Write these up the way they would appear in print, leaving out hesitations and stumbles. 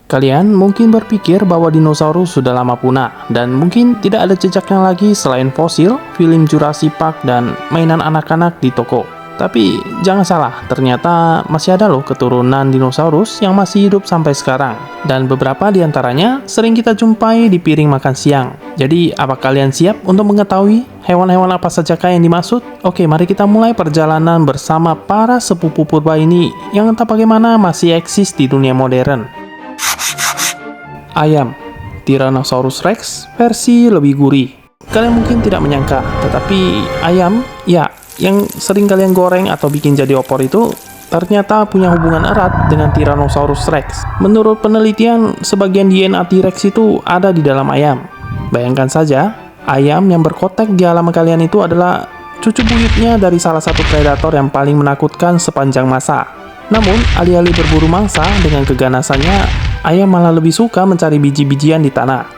Kalian mungkin berpikir bahwa dinosaurus sudah lama punah, dan mungkin tidak ada jejaknya lagi selain fosil, film Jurassic Park, dan mainan anak-anak di toko. Tapi jangan salah, ternyata masih ada loh keturunan dinosaurus yang masih hidup sampai sekarang. Dan beberapa di antaranya sering kita jumpai di piring makan siang. Jadi, apa kalian siap untuk mengetahui hewan-hewan apa sajakah yang dimaksud? Oke, mari kita mulai perjalanan bersama para sepupu purba ini yang entah bagaimana masih eksis di dunia modern. Ayam, Tyrannosaurus Rex versi lebih gurih. Kalian mungkin tidak menyangka, tetapi ayam, ya, yang sering kalian goreng atau bikin jadi opor itu ternyata punya hubungan erat dengan Tyrannosaurus Rex. Menurut penelitian, sebagian DNA T-Rex itu ada di dalam ayam. Bayangkan saja, ayam yang berkotek di halaman kalian itu adalah cucu buyutnya dari salah satu predator yang paling menakutkan sepanjang masa. Namun, alih-alih berburu mangsa dengan keganasannya, ayam malah lebih suka mencari biji-bijian di tanah.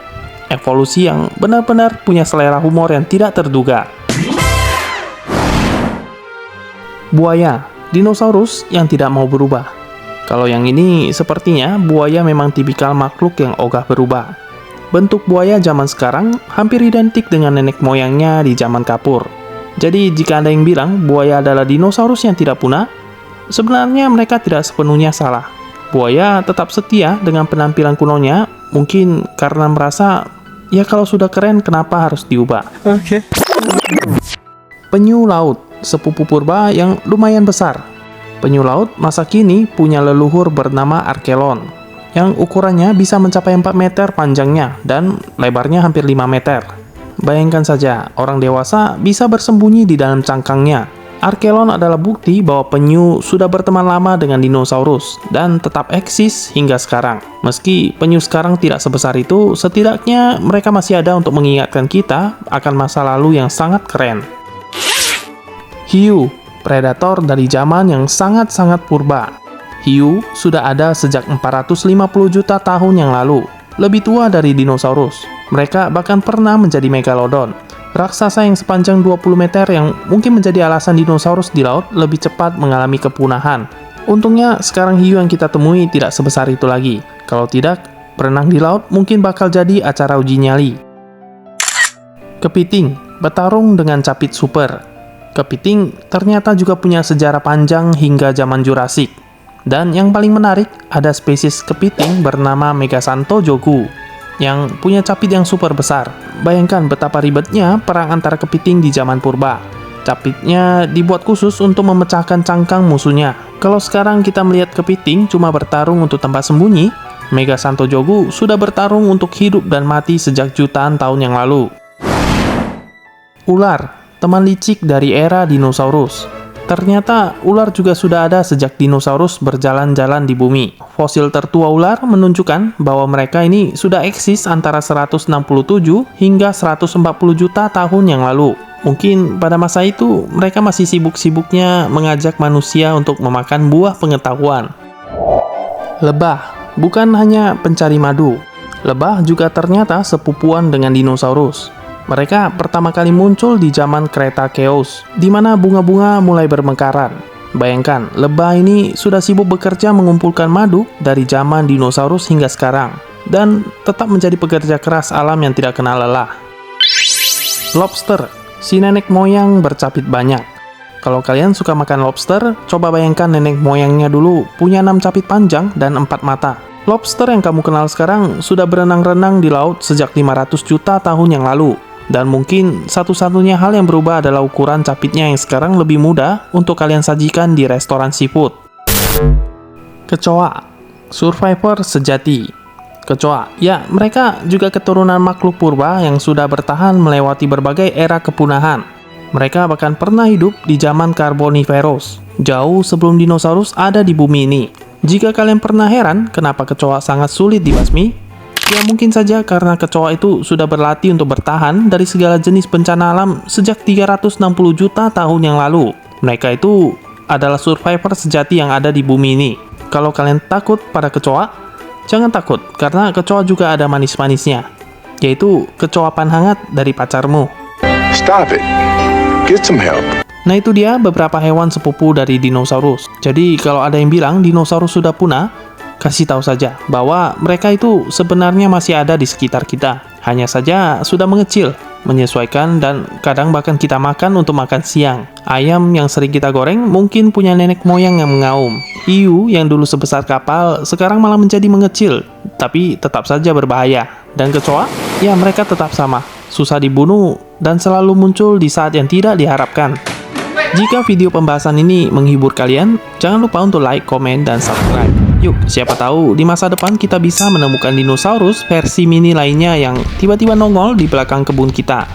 Evolusi yang benar-benar punya selera humor yang tidak terduga. Buaya, dinosaurus yang tidak mau berubah. Kalau yang ini, sepertinya buaya memang tipikal makhluk yang ogah berubah. Bentuk buaya zaman sekarang hampir identik dengan nenek moyangnya di zaman kapur. Jadi, jika Anda yang bilang buaya adalah dinosaurus yang tidak punah, sebenarnya mereka tidak sepenuhnya salah. Buaya tetap setia dengan penampilan kunonya, mungkin karena merasa, ya kalau sudah keren kenapa harus diubah. Oke. Penyu laut, sepupu purba yang lumayan besar. Penyu laut masa kini punya leluhur bernama Archelon, yang ukurannya bisa mencapai 4 meter panjangnya dan lebarnya hampir 5 meter. Bayangkan saja, orang dewasa bisa bersembunyi di dalam cangkangnya. Archelon adalah bukti bahwa penyu sudah berteman lama dengan dinosaurus dan tetap eksis hingga sekarang. Meski penyu sekarang tidak sebesar itu, setidaknya mereka masih ada untuk mengingatkan kita akan masa lalu yang sangat keren. Hiu, predator dari zaman yang sangat-sangat purba. Hiu sudah ada sejak 450 juta tahun yang lalu, lebih tua dari dinosaurus. Mereka bahkan pernah menjadi megalodon, raksasa yang sepanjang 20 meter yang mungkin menjadi alasan dinosaurus di laut lebih cepat mengalami kepunahan. Untungnya sekarang hiu yang kita temui tidak sebesar itu lagi. Kalau tidak, berenang di laut mungkin bakal jadi acara uji nyali. Kepiting, bertarung dengan capit super. Kepiting ternyata juga punya sejarah panjang hingga zaman Jurassic. Dan yang paling menarik, ada spesies kepiting bernama Megasanto jogu yang punya capit yang super besar. Bayangkan betapa ribetnya perang antara kepiting di zaman purba. Capitnya dibuat khusus untuk memecahkan cangkang musuhnya. Kalau sekarang kita melihat kepiting cuma bertarung untuk tempat sembunyi, Megasanto jogu sudah bertarung untuk hidup dan mati sejak jutaan tahun yang lalu. Ular, teman licik dari era dinosaurus. Ternyata ular juga sudah ada sejak dinosaurus berjalan-jalan di bumi. Fosil tertua ular menunjukkan bahwa mereka ini sudah eksis antara 167 hingga 140 juta tahun yang lalu. Mungkin pada masa itu mereka masih sibuk-sibuknya mengajak manusia untuk memakan buah pengetahuan. Lebah, bukan hanya pencari madu. Lebah juga ternyata sepupuan dengan dinosaurus. Mereka pertama kali muncul di zaman Cretaceous, di mana bunga-bunga mulai bermekaran. Bayangkan, lebah ini sudah sibuk bekerja mengumpulkan madu dari zaman dinosaurus hingga sekarang, dan tetap menjadi pekerja keras alam yang tidak kenal lelah. Lobster, si nenek moyang bercapit banyak. Kalau kalian suka makan lobster, coba bayangkan nenek moyangnya dulu punya 6 capit panjang dan 4 mata. Lobster yang kamu kenal sekarang sudah berenang-renang di laut sejak 500 juta tahun yang lalu. Dan mungkin satu-satunya hal yang berubah adalah ukuran capitnya yang sekarang lebih mudah untuk kalian sajikan di restoran seafood. Kecoa, survivor sejati. Kecoa, ya mereka juga keturunan makhluk purba yang sudah bertahan melewati berbagai era kepunahan. Mereka bahkan pernah hidup di zaman Carboniferous, jauh sebelum dinosaurus ada di bumi ini. Jika kalian pernah heran kenapa kecoa sangat sulit dibasmi, ya mungkin saja karena kecoa itu sudah berlatih untuk bertahan dari segala jenis bencana alam sejak 360 juta tahun yang lalu. Mereka itu adalah survivor sejati yang ada di bumi ini. Kalau kalian takut pada kecoa, jangan takut karena kecoa juga ada manis-manisnya, yaitu kecoapan hangat dari pacarmu. Stop it. Get some help. Nah itu dia beberapa hewan sepupu dari dinosaurus. Jadi kalau ada yang bilang dinosaurus sudah punah, kasih tahu saja bahwa mereka itu sebenarnya masih ada di sekitar kita. Hanya saja sudah mengecil, menyesuaikan, dan kadang bahkan kita makan untuk makan siang. Ayam yang sering kita goreng mungkin punya nenek moyang yang mengaum. Hiu yang dulu sebesar kapal sekarang malah menjadi mengecil, tapi tetap saja berbahaya. Dan kecoa, ya mereka tetap sama, susah dibunuh dan selalu muncul di saat yang tidak diharapkan. Jika video pembahasan ini menghibur kalian, jangan lupa untuk like, komen, dan subscribe. Yuk, siapa tahu di masa depan kita bisa menemukan dinosaurus versi mini lainnya yang tiba-tiba nongol di belakang kebun kita.